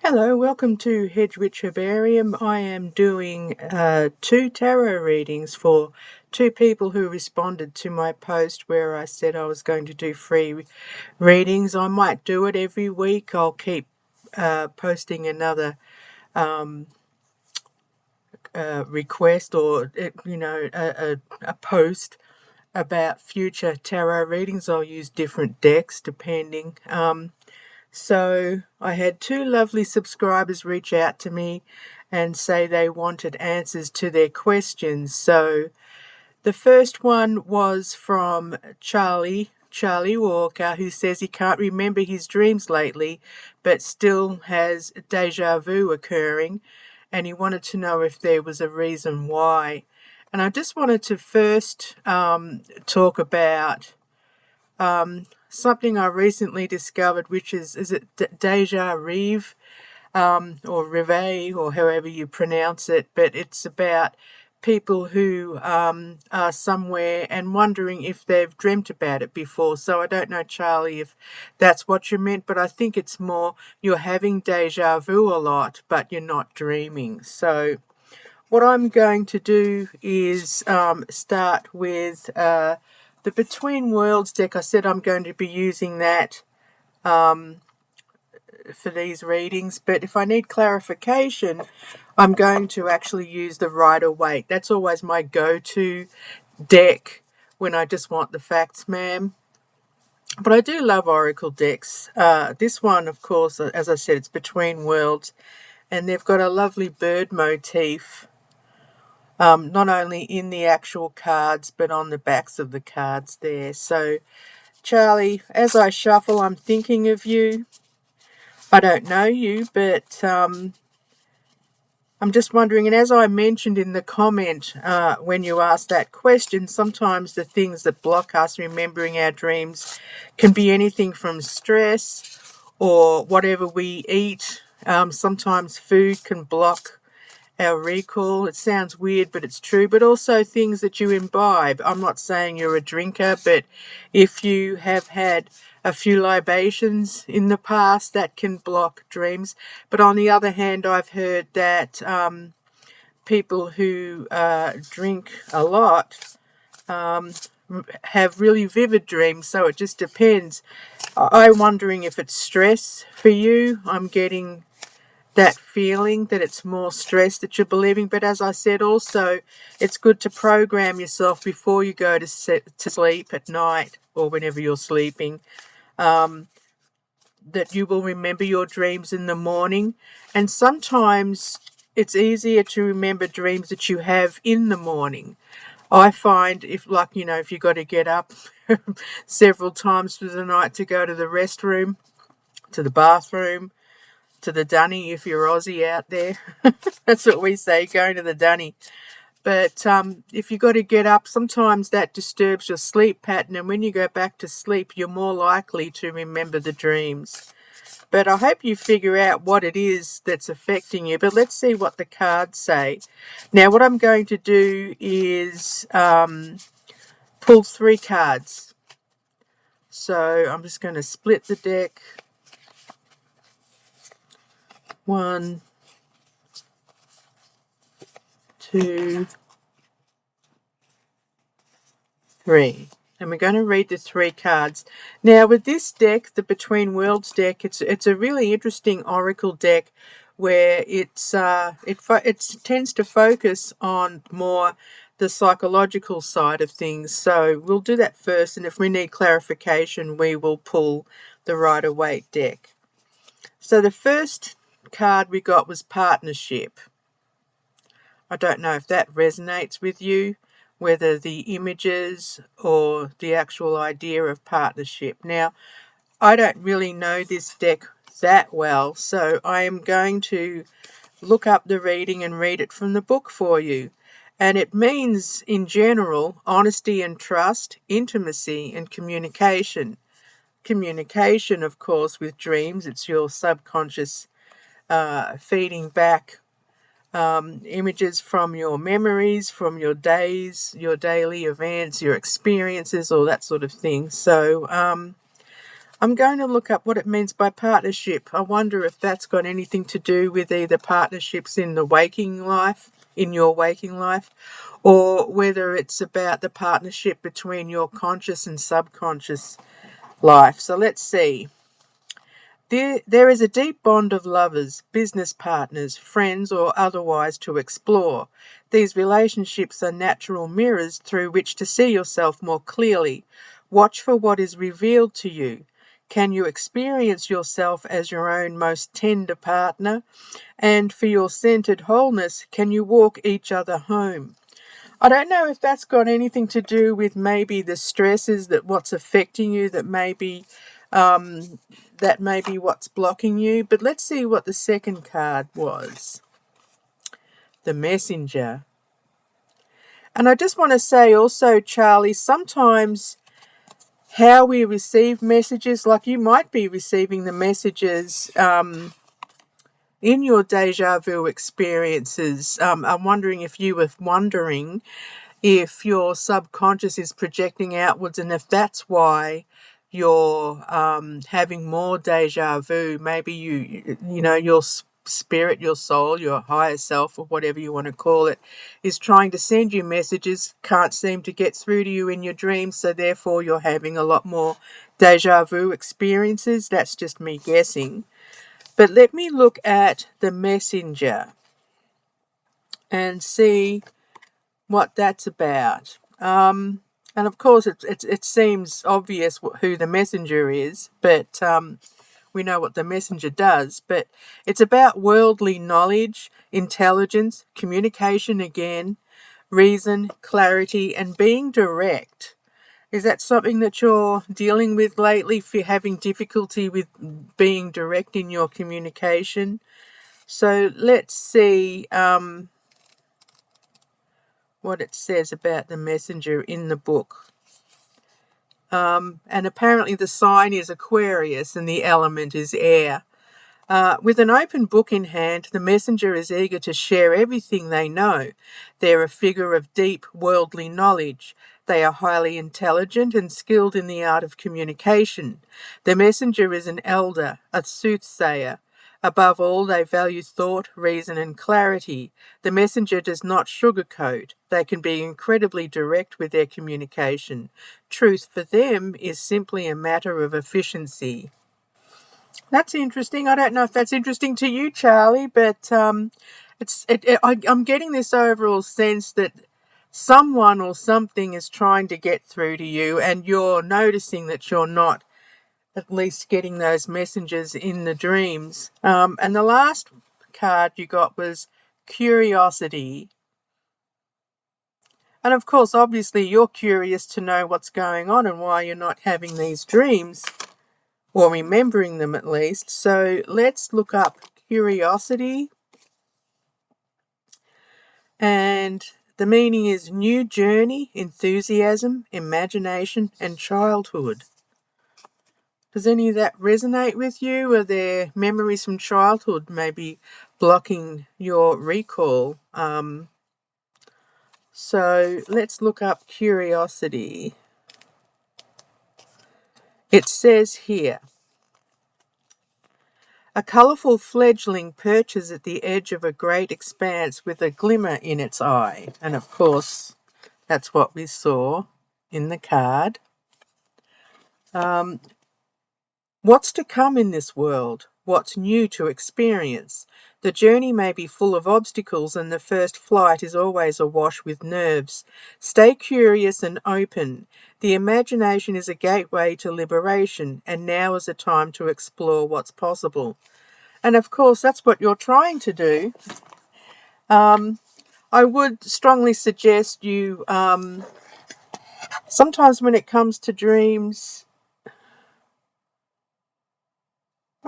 Hello, welcome to Hedgewitch Herbarium. I am doing 2 tarot readings for 2 people who responded to my post where I said I was going to do free readings. I might do it every week. I'll keep posting another request or a post about future tarot readings. I'll use different decks depending. So I had 2 lovely subscribers reach out to me and say they wanted answers to their questions. So the first one was from Charlie Walker, who says he can't remember his dreams lately, but still has deja vu occurring, and he wanted to know if there was a reason why. And I just wanted to first talk about something I recently discovered, which is it deja rêve, or rêve, or however you pronounce it, but it's about people who are somewhere and wondering if they've dreamt about it before. So I don't know, Charlie, if that's what you meant, but I think it's more you're having deja vu a lot, but you're not dreaming. So what I'm going to do is start with the Between Worlds deck. I said I'm going to be using that for these readings, but if I need clarification, I'm going to actually use the Rider-Waite. That's always my go-to deck when I just want the facts, ma'am. But I do love Oracle decks. This one, of course, as I said, it's Between Worlds, and they've got a lovely bird motif, not only in the actual cards, but on the backs of the cards there. So, Charlie, as I shuffle, I'm thinking of you. I don't know you, but I'm just wondering, and as I mentioned in the comment when you asked that question, sometimes the things that block us remembering our dreams can be anything from stress or whatever we eat. Sometimes food can block our recall. It sounds weird, but it's true. But also things that you imbibe. I'm not saying you're a drinker, but if you have had a few libations in the past, that can block dreams. But on the other hand, I've heard that people who drink a lot have really vivid dreams, so it just depends. I'm wondering if it's stress for you. I'm getting that feeling that it's more stress that you're believing. But as I said, also, it's good to program yourself before you go to sleep at night or whenever you're sleeping, that you will remember your dreams in the morning. And sometimes it's easier to remember dreams that you have in the morning. I find if you've got to get up several times through the night to go to the restroom, to the bathroom, to the dunny, if you're Aussie out there. That's what we say, going to the dunny. But if you've got to get up, sometimes that disturbs your sleep pattern, and when you go back to sleep, you're more likely to remember the dreams. But I hope you figure out what it is that's affecting you. But let's see what the cards say. Now, what I'm going to do is pull 3 cards. So I'm just going to split the deck. 1, 2, 3. And we're going to read the 3 cards. Now, with this deck, the Between Worlds deck, it's a really interesting oracle deck where it tends to focus on more the psychological side of things. So we'll do that first, and if we need clarification, we will pull the Rider-Waite deck. So the first card we got was partnership. I don't know if that resonates with you, whether the images or the actual idea of partnership. Now, I don't really know this deck that well, so I am going to look up the reading and read it from the book for you. And it means, in general, honesty and trust, intimacy and communication. Communication, of course, with dreams, it's your subconscious feeding back images from your memories, from your days, your daily events, your experiences, all that sort of thing. So I'm going to look up what it means by partnership. I wonder if that's got anything to do with either partnerships in the waking life, in your waking life, or whether it's about the partnership between your conscious and subconscious life. So let's see. There is a deep bond of lovers, business partners, friends, or otherwise to explore. These relationships are natural mirrors through which to see yourself more clearly. Watch for what is revealed to you. Can you experience yourself as your own most tender partner? And for your centered wholeness, can you walk each other home? I don't know if that's got anything to do with maybe the stresses that what's affecting you, um, that may be what's blocking you. But let's see what the second card was. The Messenger. And I just want to say also, Charlie, sometimes how we receive messages, like you might be receiving the messages in your deja vu experiences. I'm wondering if you were wondering if your subconscious is projecting outwards, and if that's why you're having more deja vu. Maybe your spirit, your soul, your higher self, or whatever you want to call it, is trying to send you messages, can't seem to get through to you in your dreams, so therefore you're having a lot more deja vu experiences. That's just me guessing. But let me look at the Messenger and see what that's about. And of course, it seems obvious who the messenger is, but we know what the messenger does. But it's about worldly knowledge, intelligence, communication again, reason, clarity, and being direct. Is that something that you're dealing with lately, if you're having difficulty with being direct in your communication? So let's see what it says about the messenger in the book. And apparently the sign is Aquarius and the element is air. With an open book in hand, the messenger is eager to share everything they know. They're a figure of deep worldly knowledge. They are highly intelligent and skilled in the art of communication. The messenger is an elder, a soothsayer. Above all, they value thought, reason, and clarity. The messenger does not sugarcoat. They can be incredibly direct with their communication. Truth for them is simply a matter of efficiency. That's interesting. I don't know if that's interesting to you, Charlie, but I'm getting this overall sense that someone or something is trying to get through to you, and you're noticing that you're not at least getting those messages in the dreams. And the last card you got was curiosity. And of course, obviously, you're curious to know what's going on and why you're not having these dreams, or remembering them at least. So let's look up curiosity. And the meaning is new journey, enthusiasm, imagination, and childhood. Does any of that resonate with you? Are there memories from childhood maybe blocking your recall? So let's look up curiosity. It says here, a colourful fledgling perches at the edge of a great expanse with a glimmer in its eye. And of course, that's what we saw in the card. What's to come in this world? What's new to experience? The journey may be full of obstacles, and the first flight is always awash with nerves. Stay curious and open. The imagination is a gateway to liberation, and now is a time to explore what's possible. And of course, that's what you're trying to do. I would strongly suggest you, sometimes when it comes to dreams,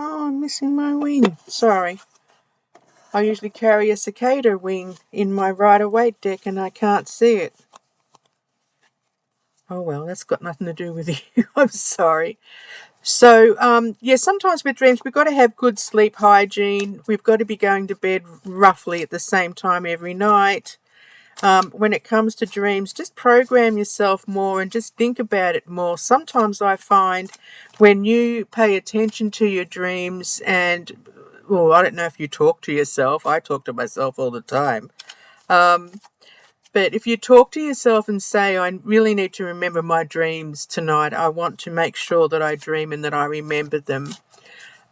oh, I'm missing my wing. Sorry. I usually carry a cicada wing in my Rider-Waite deck and I can't see it. Oh well, that's got nothing to do with you. I'm sorry. So, sometimes with dreams, we've got to have good sleep hygiene. We've got to be going to bed roughly at the same time every night. when it comes to dreams, just program yourself more and just think about it more. Sometimes I find when you pay attention to your dreams and, well, I don't know if you talk to yourself. I talk to myself all the time. But if you talk to yourself and say, I really need to remember my dreams tonight, I want to make sure that I dream and that I remember them.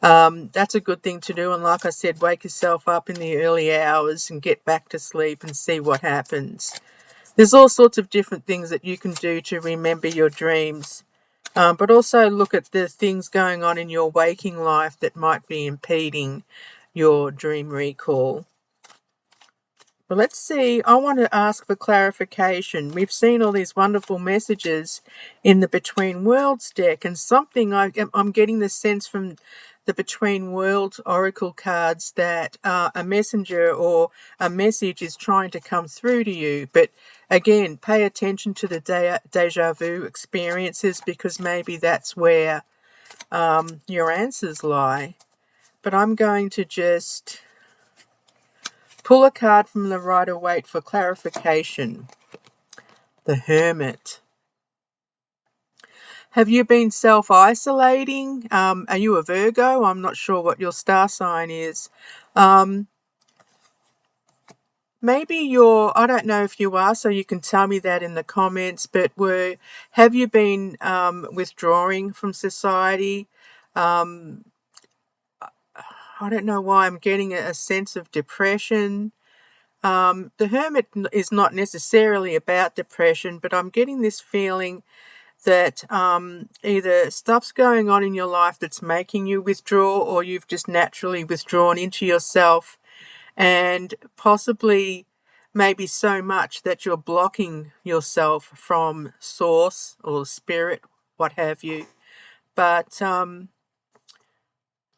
That's a good thing to do. And like I said, wake yourself up in the early hours and get back to sleep and see what happens. There's all sorts of different things that you can do to remember your dreams. But also look at the things going on in your waking life that might be impeding your dream recall. Well, let's see. I want to ask for clarification. We've seen all these wonderful messages in the Between Worlds deck, and something I'm getting the sense from the Between Worlds oracle cards that a messenger or a message is trying to come through to you. But again, pay attention to the deja vu experiences, because maybe that's where your answers lie. But I'm going to just pull a card from the Rider-Waite for clarification. The Hermit. Have you been self-isolating? Are you a Virgo? I'm not sure what your star sign is. Maybe I don't know if you are, so you can tell me that in the comments, but have you been withdrawing from society? I don't know why I'm getting a sense of depression. The Hermit is not necessarily about depression, but I'm getting this feeling that either stuff's going on in your life that's making you withdraw, or you've just naturally withdrawn into yourself, and possibly maybe so much that you're blocking yourself from source or spirit, what have you. But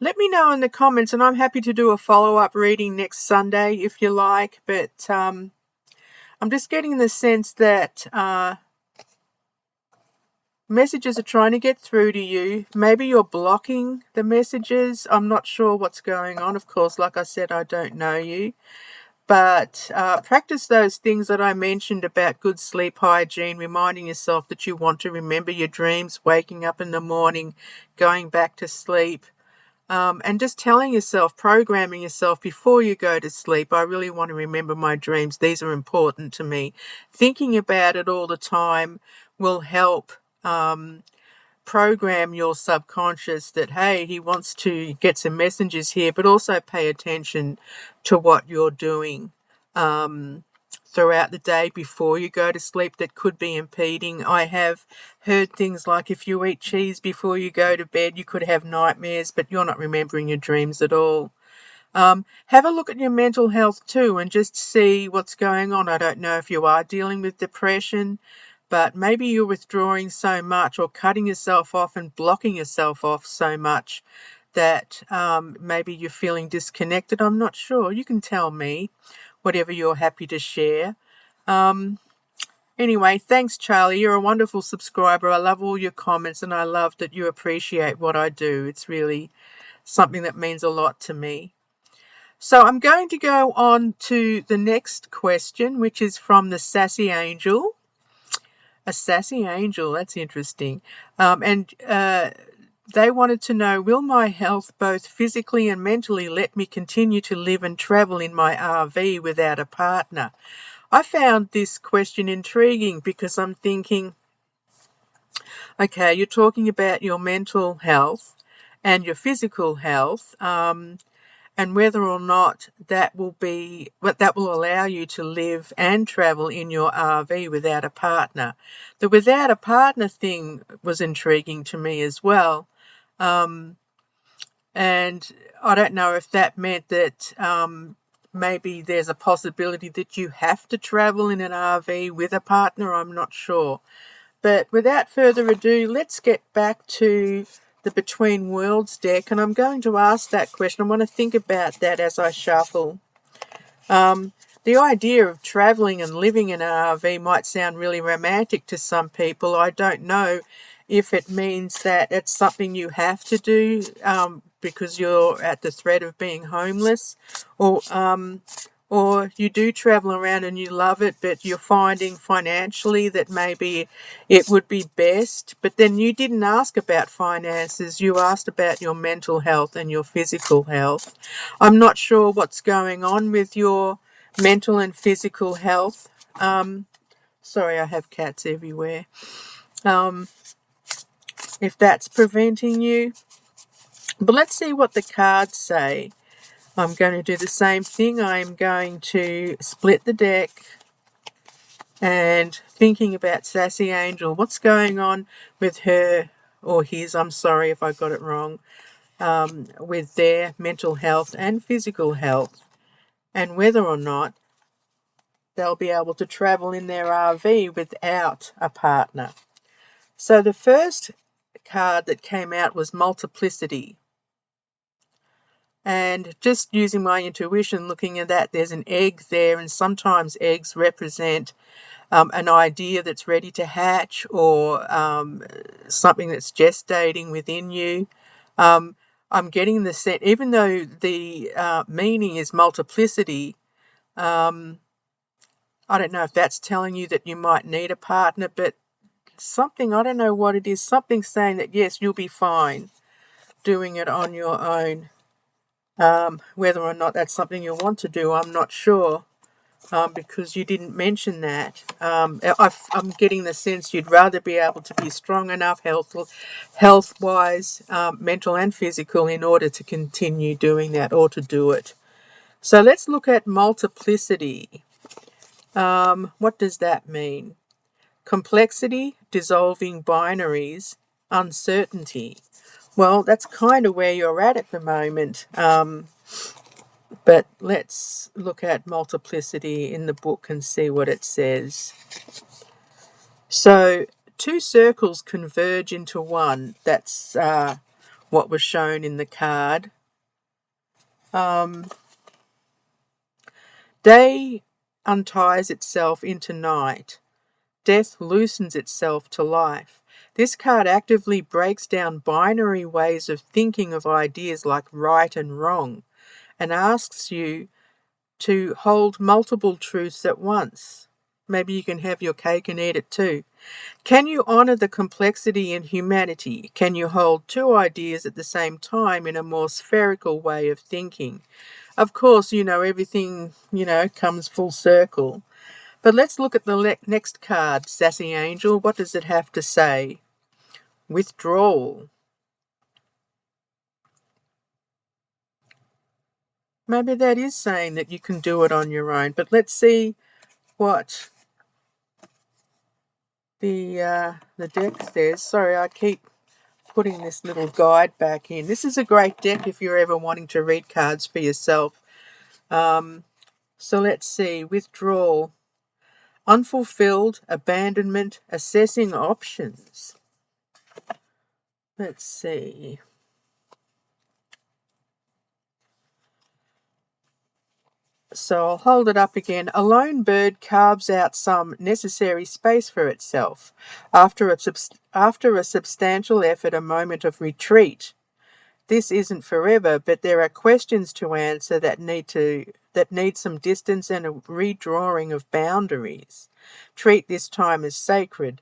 let me know in the comments, and I'm happy to do a follow-up reading next Sunday if you like. But I'm just getting the sense that messages are trying to get through to you. Maybe you're blocking the messages. I'm not sure what's going on. Of course, like I said, I don't know you. But practice those things that I mentioned about good sleep hygiene, reminding yourself that you want to remember your dreams, waking up in the morning, going back to sleep. And just telling yourself, programming yourself before you go to sleep, I really want to remember my dreams. These are important to me. Thinking about it all the time will help program your subconscious that, hey, he wants to get some messages here, but also pay attention to what you're doing throughout the day before you go to sleep that could be impeding. I have heard things like if you eat cheese before you go to bed, you could have nightmares, but you're not remembering your dreams at all. Have a look at your mental health too and just see what's going on. I don't know if you are dealing with depression, but maybe you're withdrawing so much or cutting yourself off and blocking yourself off so much that maybe you're feeling disconnected. I'm not sure. You can tell me whatever you're happy to share. Anyway, thanks, Charlie. You're a wonderful subscriber. I love all your comments, and I love that you appreciate what I do. It's really something that means a lot to me. So I'm going to go on to the next question, which is from the Sassy Angel. A sassy angel, that's interesting. And they wanted to know, will my health, both physically and mentally, let me continue to live and travel in my RV without a partner? I found this question intriguing because I'm thinking, okay, you're talking about your mental health and your physical health, and whether or not that will allow you to live and travel in your RV without a partner. The without a partner thing was intriguing to me as well. And I don't know if that meant that maybe there's a possibility that you have to travel in an RV with a partner. I'm not sure. But without further ado, let's get back to the Between Worlds deck, and I'm going to ask that question. I want to think about that as I shuffle. The idea of traveling and living in an RV might sound really romantic to some people. I don't know if it means that it's something you have to do because you're at the threat of being homeless, or or you do travel around and you love it, but you're finding financially that maybe it would be best. But then you didn't ask about finances, you asked about your mental health and your physical health. I'm not sure what's going on with your mental and physical health. Sorry, I have cats everywhere. If that's preventing you. But let's see what the cards say. I'm going to do the same thing. I'm going to split the deck and thinking about Sassy Angel. What's going on with her or his, I'm sorry if I got it wrong, with their mental health and physical health, and whether or not they'll be able to travel in their RV without a partner. So the first card that came out was multiplicity. And just using my intuition, looking at that, there's an egg there, and sometimes eggs represent an idea that's ready to hatch, or something that's gestating within you. I'm getting the sense, even though the meaning is multiplicity, I don't know if that's telling you that you might need a partner, but something, I don't know what it is, something saying that yes, you'll be fine doing it on your own. Whether or not that's something you want to do, I'm not sure, because you didn't mention that. I'm getting the sense you'd rather be able to be strong enough health-wise, mental and physical, in order to continue doing that or to do it. So let's look at multiplicity. What does that mean? Complexity, dissolving binaries, uncertainty. Well, that's kind of where you're at the moment. But let's look at multiplicity in the book and see what it says. So, two circles converge into one. That's what was shown in the card. Day unties itself into night. Death loosens itself to life. This card actively breaks down binary ways of thinking of ideas like right and wrong, and asks you to hold multiple truths at once. Maybe you can have your cake and eat it too. Can you honor the complexity in humanity? Can you hold two ideas at the same time in a more spherical way of thinking? Of course, everything, comes full circle. But let's look at the next card, Sassy Angel. What does it have to say? Withdrawal. Maybe that is saying that you can do it on your own, but let's see what the deck says. Sorry, I keep putting this little guide back in. This is a great deck if you're ever wanting to read cards for yourself. So let's see. Withdrawal. Unfulfilled, abandonment, assessing options. Let's see. So I'll hold it up again. A lone bird carves out some necessary space for itself. After a substantial effort, a moment of retreat. This isn't forever, but there are questions to answer that need some distance and a redrawing of boundaries. Treat this time as sacred.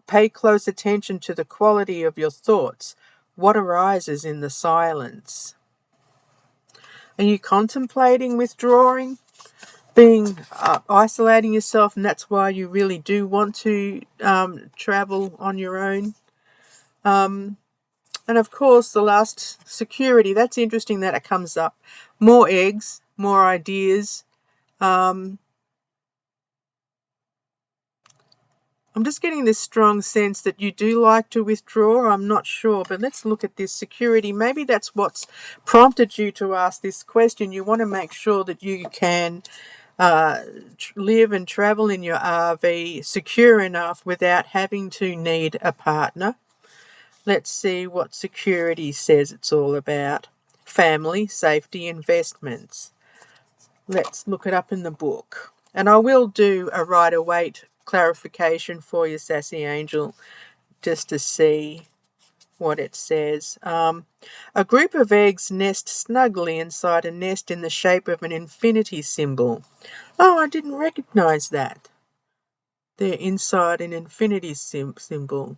Pay close attention to the quality of your thoughts. What arises in the silence? Are you contemplating withdrawing, isolating yourself, and that's why you really do want to travel on your own? And of course, the last, security. That's interesting that it comes up. More eggs, more ideas. I'm just getting this strong sense that you do like to withdraw. I'm not sure, but let's look at this security. Maybe that's what's prompted you to ask this question. You want to make sure that you can live and travel in your RV secure enough without having to need a partner. Let's see what security says it's all about. Family, safety, investments. Let's look it up in the book. And I will do a Rider-Waite clarification for you, Sassy Angel, just to see what it says. A group of eggs nest snugly inside a nest in the shape of an infinity symbol. Oh, I didn't recognize that. They're inside an infinity symbol.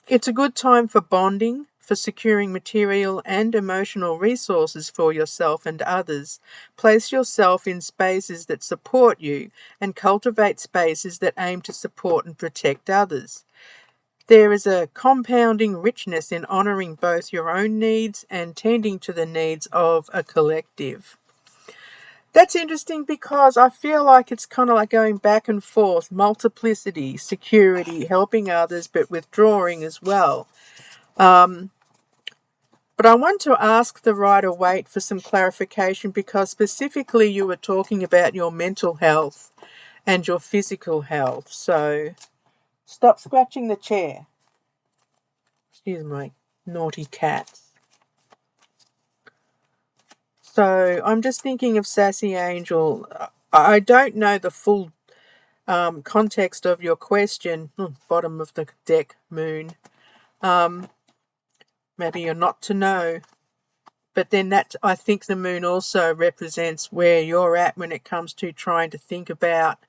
It's a good time for bonding, for securing material and emotional resources for yourself and others. Place yourself in spaces that support you and cultivate spaces that aim to support and protect others. There is a compounding richness in honouring both your own needs and tending to the needs of a collective. That's interesting because I feel like it's kind of like going back and forth, multiplicity, security, helping others, but withdrawing as well. But I want to ask the Rider-Waite for some clarification because specifically you were talking about your mental health and your physical health. So stop scratching the chair. Excuse my naughty cats. So I'm just thinking of Sassy Angel. I don't know the full context of your question. Bottom of the deck, Moon. Maybe you're not to know. But then that, I think the moon also represents where you're at when it comes to trying to think about,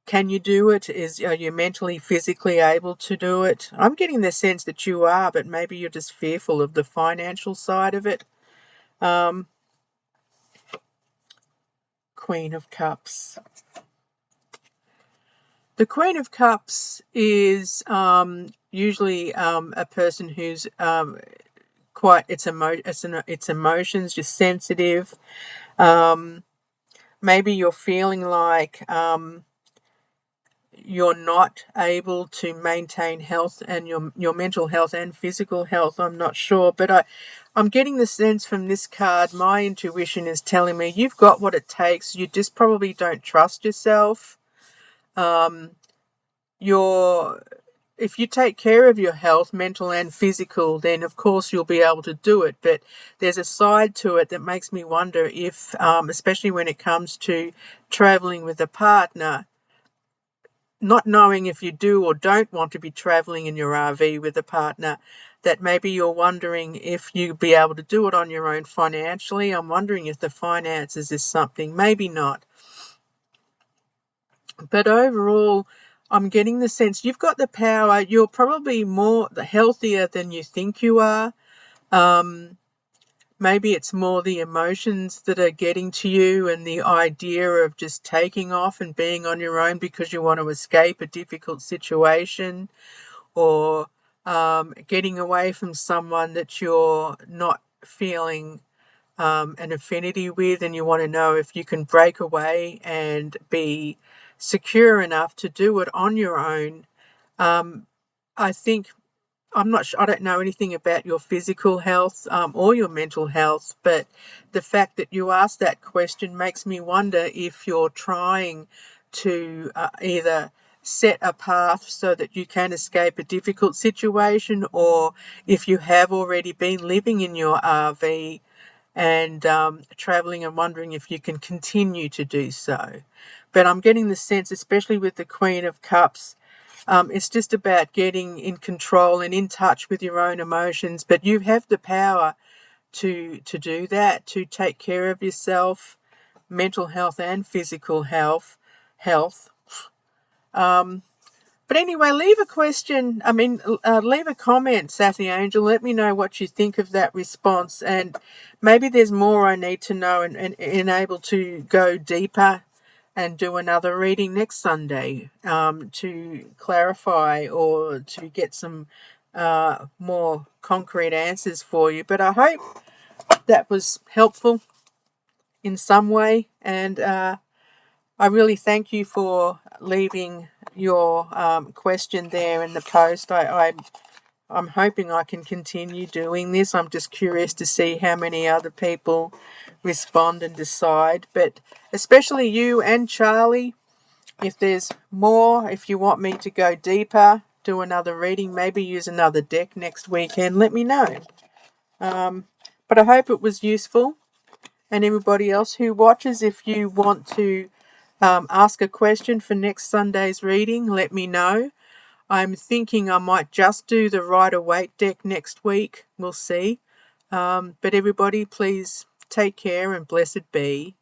can you do it? Are you mentally, physically able to do it? I'm getting the sense that you are, but maybe you're just fearful of the financial side of it. Queen of Cups. The Queen of Cups is usually a person who's quite, it's emotions, just sensitive. Maybe you're feeling like you're not able to maintain health and your mental health and physical health. I'm not sure, but I'm getting the sense from this card, my intuition is telling me you've got what it takes. You just probably don't trust yourself. If you take care of your health, mental and physical, then of course you'll be able to do it. But there's a side to it that makes me wonder if, especially when it comes to traveling with a partner, not knowing if you do or don't want to be traveling in your RV with a partner, that maybe you're wondering if you'll be able to do it on your own financially. I'm wondering if the finances is something, maybe not. But overall, I'm getting the sense you've got the power. You're probably more healthier than you think you are. Maybe it's more the emotions that are getting to you and the idea of just taking off and being on your own because you want to escape a difficult situation, or getting away from someone that you're not feeling an affinity with, and you want to know if you can break away and be secure enough to do it on your own. I think, I'm not sure, I don't know anything about your physical health or your mental health, but the fact that you asked that question makes me wonder if you're trying to either set a path so that you can escape a difficult situation, or if you have already been living in your RV and traveling and wondering if you can continue to do so. But I'm getting the sense, especially with the Queen of Cups, it's just about getting in control and in touch with your own emotions. But you have the power to do that, to take care of yourself, mental health and physical health. But anyway, leave a question. Leave a comment, Sassy Angel. Let me know what you think of that response, and maybe there's more I need to know and able to go deeper and do another reading next Sunday to clarify or to get some more concrete answers for you. But I hope that was helpful in some way, and I really thank you for leaving your question there in the post. I'm hoping I can continue doing this. I'm just curious to see how many other people respond and decide. But especially you and Charlie, if there's more, if you want me to go deeper, do another reading, maybe use another deck next weekend, let me know. But I hope it was useful. And everybody else who watches, if you want to ask a question for next Sunday's reading, let me know. I'm thinking I might just do the Rider-Waite deck next week. We'll see. But everybody, please take care and blessed be.